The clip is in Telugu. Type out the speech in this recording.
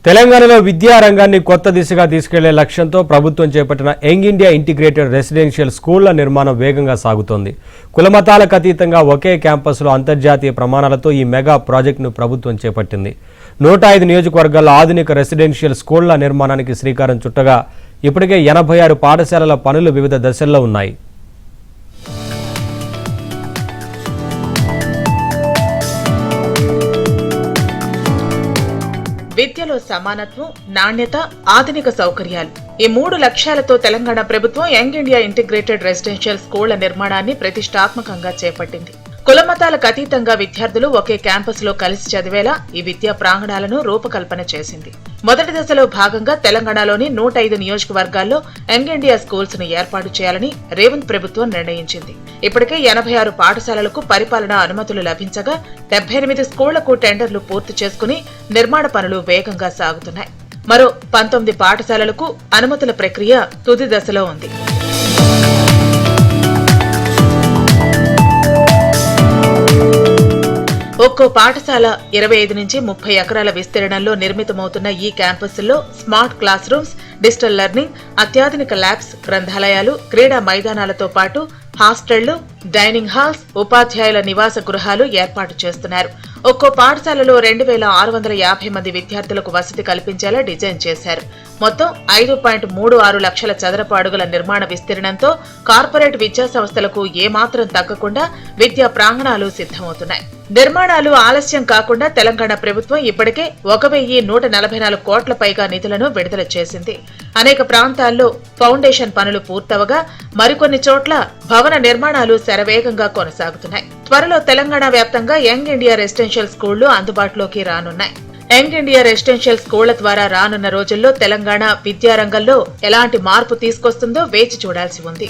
తెలంగాణలో విద్యా రంగాన్ని కొత్త దిశగా తీసుకెళ్లే లక్ష్యంతో ప్రభుత్వం చేపట్టిన యంగ్ ఇండియా ఇంటిగ్రేటెడ్ రెసిడెన్షియల్ స్కూళ్ల నిర్మాణం వేగంగా సాగుతోంది. కులమతాలకు అతీతంగా ఒకే క్యాంపస్లో అంతర్జాతీయ ప్రమాణాలతో ఈ మెగా ప్రాజెక్టును ప్రభుత్వం చేపట్టింది. 105 నియోజకవర్గాల్లో ఆధునిక రెసిడెన్షియల్ స్కూళ్ల నిర్మాణానికి శ్రీకారం చుట్టగా ఇప్పటికే 86 పాఠశాలల పనులు వివిధ దశల్లో ఉన్నాయి. విద్యలో సమానత్వం, నాణ్యత, ఆధునిక సౌకర్యాలు ఈ 3 లక్ష్యాలతో తెలంగాణ ప్రభుత్వం యంగ్ ఇండియా ఇంటిగ్రేటెడ్ రెసిడెన్షియల్ స్కూళ్ల నిర్మాణాన్ని ప్రతిష్టాత్మకంగా చేపట్టింది. కులమతాలకు అతీతంగా విద్యార్థులు ఒకే క్యాంపస్ లో కలిసి చదివేలా ఈ విద్యా ప్రాంగణాలను రూపకల్పన చేసింది. మొదటి దశలో భాగంగా తెలంగాణలోని 105 నియోజకవర్గాల్లో యంగ్ ఇండియా స్కూల్స్ ను ఏర్పాటు చేయాలని రేవంత్ ప్రభుత్వం నిర్ణయించింది. ఇప్పటికే 86 పాఠశాలలకు పరిపాలనా అనుమతులు లభించగా 78 స్కూళ్లకు టెండర్లు పూర్తి చేసుకుని నిర్మాణ పనులు వేగంగా సాగుతున్నాయి. మరో 19 పాఠశాలలకు అనుమతుల ప్రక్రియ తుది దశలో ఉంది. ఒక్కో పాఠశాల 25 నుంచి 30 ఎకరాల విస్తీర్ణంలో నిర్మితమవుతున్న ఈ క్యాంపస్లో smart class rooms, digital learning, అత్యాధునిక ల్యాబ్స్, గ్రంథాలయాలు, క్రీడా మైదానాలతో పాటు హాస్టళ్లు, డైనింగ్ హాల్స్, ఉపాధ్యాయుల నివాస గృహాలు ఏర్పాటు చేస్తున్నారు. ఒక్కో పాఠశాలలో 2650 మంది విద్యార్థులకు వసతి కల్పించేలా డిజైన్ చేశారు. మొత్తం 5.36 లక్షల చదరపు అడుగుల నిర్మాణ విస్తీర్ణంతో కార్పొరేట్ విద్యా సంస్థలకు ఏమాత్రం తగ్గకుండా విద్యా ప్రాంగణాలు సిద్ధమవుతున్నాయి. నిర్మాణాలు ఆలస్యం కాకుండా తెలంగాణ ప్రభుత్వం ఇప్పటికే 1144 కోట్ల పైగా నిధులను విడుదల చేసింది. అనేక ప్రాంతాల్లో ఫౌండేషన్ పనులు పూర్తవగా మరికొన్ని చోట్ల భవన నిర్మాణాలు శరవేగంగా కొనసాగుతున్నాయి. త్వరలో తెలంగాణ వ్యాప్తంగా యంగ్ ఇండియా రెసిడెన్షియల్ స్కూళ్లు అందుబాటులోకి రానున్నాయి. యంగ్ ఇండియా రెసిడెన్షియల్ స్కూళ్ల ద్వారా రానున్న రోజుల్లో తెలంగాణ విద్యారంగంలో ఎలాంటి మార్పు తీసుకొస్తుందో వేచి చూడాల్సి ఉంది.